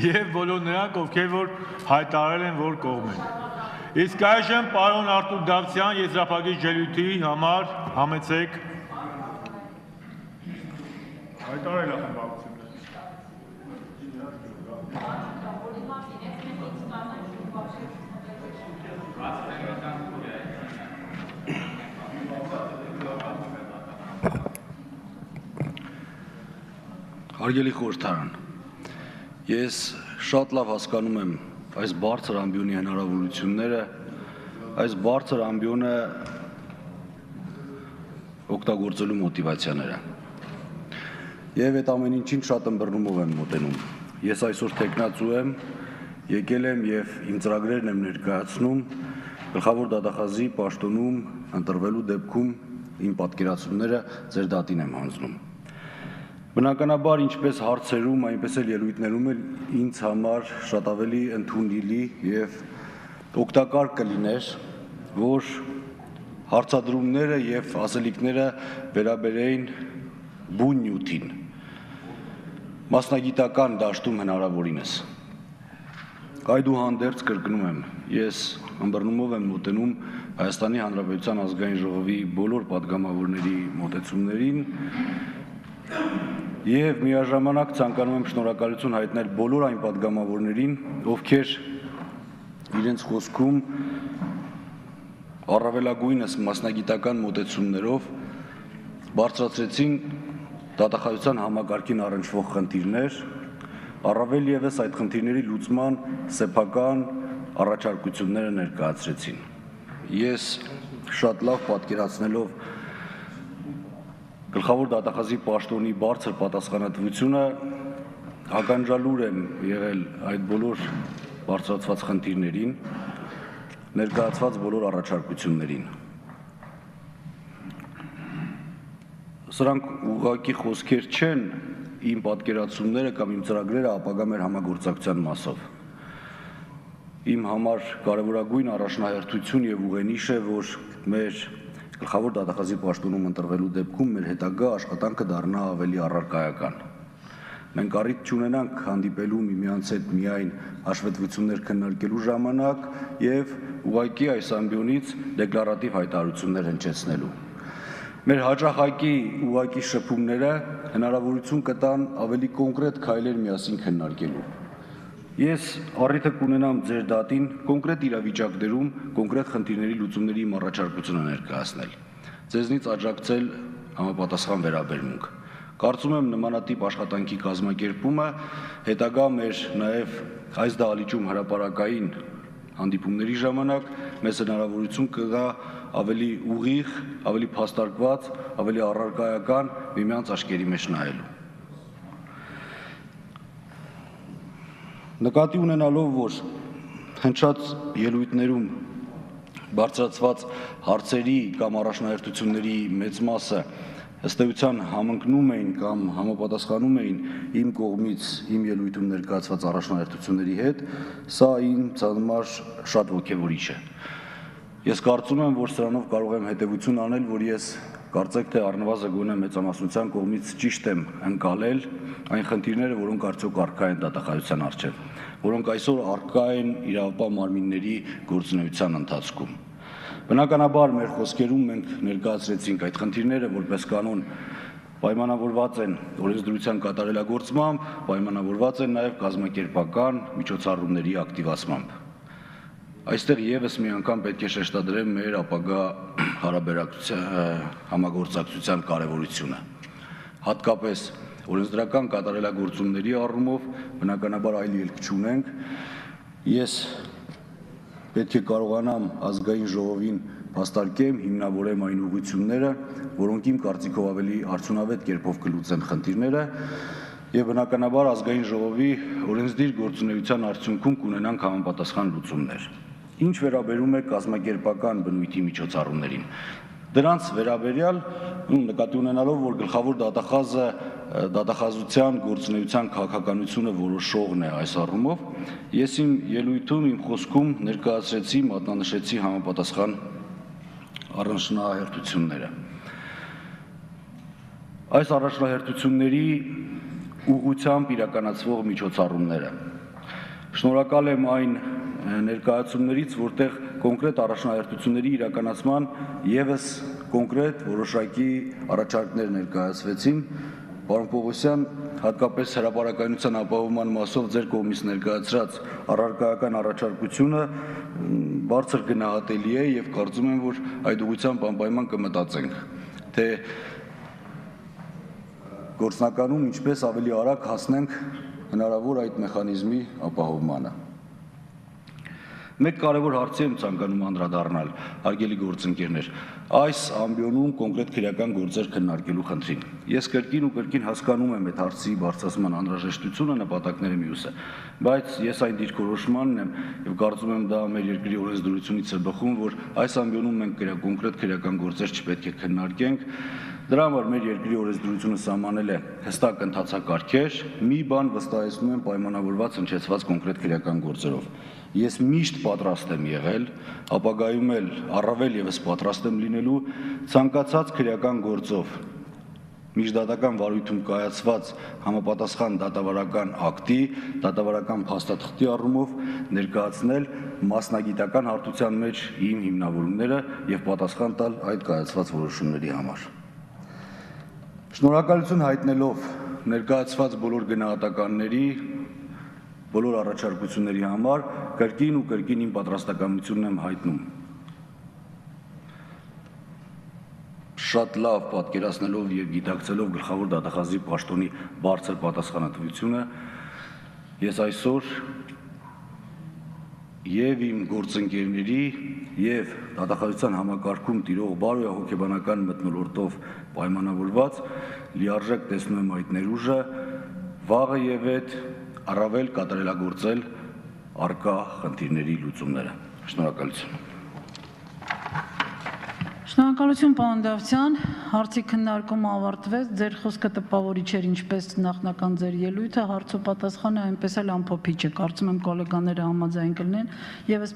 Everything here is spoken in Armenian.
եւ բոլոր նրանք, ովքեր որ հայտարարել են, որ կողմ են։ Իսկ այժմ պարոն Արտուր Դավթյան եզրափակիչ ելույթի համար համեցեք։ Հայտարարել է խմբակցությունը։ Հարգելի խորհրդարան, ես շատ լավ հասկանում եմ այս բարձր ամբիոնի հնարավորությունները, այս բարձր ամբիոնը օգտագործելու մոտիվացիաները։ Եվ այդ ամեն ինչին շատ ըմբռնումով եմ մոտենում։ Ես այսօր տեխնացու եմ, եկել եմ եւ իմ ծրագրերն եմ ներկայացնում գլխավոր դատախազի պաշտոնում ընտրվելու դեպքում իմ պատկերացումները ձեր դատին եմ հանձնում։ Բնականաբար, ինչպես հարցերում, այնպես էլ ելույթներում էլ ինձ համար շատ ավելի ընդունելի եւ օգտակար կլիներ, որ հարցադրումները եւ ասելիքները վերաբերեին բուն նյութին, մասնագիտական դաշտում հնարավորինս։ Այդուհանդերձ կրկնում եմ, ես ըմբռնումով եմ մոտենում Հայաստանի Հանրապետության ազգային ժողովի բոլոր պատգամավորների մոտեցումներին եւ միաժամանակ ցանկանում եմ շնորհակալություն հայտնել բոլոր այն պատգամավորներին, ովքեր իրենց խոսքում առավելագույնս մասնագիտական մոտեցումներով բարձրացրեցին դատախազության համակարգին առնչվող խնդիրներ, առավել ևս այդ խնդիրների լուծման սեփական առաջարկությունները ներկայացրեցին։ Ես շատ լավ պատկերացնելով գլխավոր դատախազի պաշտոնի բարձր պատասխանատվությունը ականջալուր եմ եղել այդ բոլոր բարձրացված խնդիրներին, ներկայացված բոլոր առաջարկություններին։ Սրանք ուղղակի խոսքեր չեն իմ պատկերացումները կամ իմ ծրագրերը ապագա մեր համագործակցության մասով։ Իմ համար կարևորագույն առաջնահերթություն եւ ուղենիշ է, որ մեր գլխավոր դատախազի պաշտոնում ընտրվելու դեպքում մեր հետագա աշխատանքը դառնա ավելի առարկայական։ Մենք առիթ չունենանք հանդիպելու միմյանց հետ միայն հաշվետվություններ քննարկելու ժամանակ եւ ուղղակի այս ամբիոնից դեկլարատիվ հայտարարություններ հնչեցնելու։ Մեր հաճախակի ուղղակի շփումները հնարավորություն կտան ավելի կոնկրետ քայլեր միասին քննարկելու։ Ես առիթը կունենամ ձեր դատին կոնկրետ իրավիճակներում կոնկրետ խնդիրների լուծումների իմ առաջարկությունը ներկայացնել, ձեզնից աջակցել համապատասխան վերաբերմունք։ Կարծում եմ նմանատիպ աշխատանքի կազմակերպումը հետագա մեր նաև այս դահլիճում հրապարակային հանդիպումների ժամանակ մեզ հնարավորություն կտա ավելի ուղիղ, ավելի փաստարկված, ավելի առարկայական միմյանց աչքերի մեջ նայելու։ Նկատի ունենալով, որ հնչած ելույթներում բարձրացված հարցերի կամ առաջնահերթությունների մեծ մասը ըստ էության համընկնում էին կամ համապատասխանում էին իմ կողմից իմ ելույթում ներկայացված առաջնահերթությունների հետ, սա ինձ համար շատ ոգևորիչ է։ Ես կարծում եմ, որ սրանով կարող եմ հետևություն անել, որ ես կարծեք թե առնվազն գոնե մեծամասնության կողմից ճիշտ եմ ընկալել այն խնդիրները, որոնք արդյոք առկա են դատախազության առջև, որոնք այսօր առկա են իրավապահ մարմինների գործունեության ընթացքում։ Բնականաբար մեր խոսքերում մենք ներկայացրեցինք այդ խնդիրները որպես կանոն պայմանավորված են օրենսդրության կատարելագործմամբ, պայմանավորված են նաև կազմակերպական միջոցառումների ակտիվացմամբ։ Այստեղ եւս մի անգամ պետք է շեշտադրեմ մեր ապագա համագործակցության կարևորությունը։ Հատկապես օրենսդրական կատարելագործումների առումով բնականաբար այլ ելք չունենք։ Ես պետք է կարողանամ ազգային ժողովին հաստարկեմ, հիմնավորեմ այն ուղղությունները, որոնք իմ կարծիքով ավելի արդյունավետ կերպով կլուծեն խնդիրները եւ բնականաբար ազգային ժողովի օրենսդիր գործունեության արդյունքում կունենանք համապատասխան լուծումներ։ Ինչ վերաբերում է կազմակերպական բնույթի միջոցառումներին, դրանց վերաբերյալ նկատի ունենալով, որ գլխավոր դատախազության գործունեության քաղաքականությունը որոշողն է այս առումով, ես իմ ելույթում, իմ խոսքում ներկայացրեցի, մատնանշեցի համապատասխան առաջնահերթությունները։ Այս առաջնահերթությունների ուղղությամբ իրականացվող միջոցառումները Շնորհակալ եմ այն ներկայացումներից, որտեղ կոնկրետ առաջնահերթությունների իրականացման ևս կոնկրետ որոշակի առաջարկներ ներկայացվեցին։ Պարոն Պողոսյան, հատկապես հրապարակայնության ապահովման մասով ձեր կողմից ներկայացրած առարկայական առաջարկությունը բարձր գնահատելի է եւ կարծում եմ, որ այդ ուղղությամբ անպայման կմտածենք, թե գործնականում ինչպես ավելի արագ հասնենք հնարավոր այդ մեխանիզմի ապահովմանը։ Մեկ կարևոր հարցի եմ ցանկանում անդրադառնալ, հարգելի գործընկերներ, այս ամբիոնում կոնկրետ քրեական գործեր քննարկելու խնդրին։ Ես կրկին ու կրկին հասկանում եմ այդ հարցի բարձրացման անհրաժեշտությունը, նպատակները մյուսը, բայց ես այն դիրքորոշմանն եմ եւ կարծում եմ դա մեր երկրի օրենսդրությունից է բխում, որ այս ամբիոնում մենք կոնկրետ քրեական գործեր չպետք է քննարկենք։ Դրա համար մեր երկրի օրենսդրությունը սահմանել է հստակ ընթացակարգեր, մի բան վստահեցնում եմ պայմանավորված հնչեցված կոնկրետ քրեական գործերով։ Ես միշտ պատրաստ եմ եղել, ապագայում էլ առավել եւս պատրաստ եմ լինելու ցանկացած քրեական գործով միջդատական վարույթում կայացված համապատասխան դատավարական ակտի, դատավարական փաստաթղթի առումով ներկայացնել մասնագիտական հարթության մեջ իմ հիմնավորումները եւ պատասխան տալ այդ կայացված որոշումների համար։ Շնորհակալություն հայտնելով ներկայացված բոլոր գնահատականների, բոլոր առաջարկությունների համար, կրկին ու կրկին իմ պատրաստակամությունն եմ հայտնում։ Շատ լավ պատկերացնելով եւ գիտակցելով գլխավոր դատախազի պաշտոնի բարձր պատասխանատվությունը, ես այսօր եւ իմ գործընկերների եւ դատախազության համակարգում տիրող բարոյահոգեբանական մթնոլորտով պայմանավորված լիարժեք տեսնում եմ այդ ներուժը վաղը եւ այդ առավել կատարելագործել արկա խնդիրների լուծումները։ Շնորհակալություն։ Շնորհակալություն, պարոն Դավթյան, հարցի քննարկումը ավարտվեց, ձեր խոսքը տպավորիչ էր, ինչպես նախնական ձեր ելույթը, հարցու պատասխանը այնպես էլ ամփոփիչ է, կարծում եմ կոլեգաները համաձայն կլինեն, եւս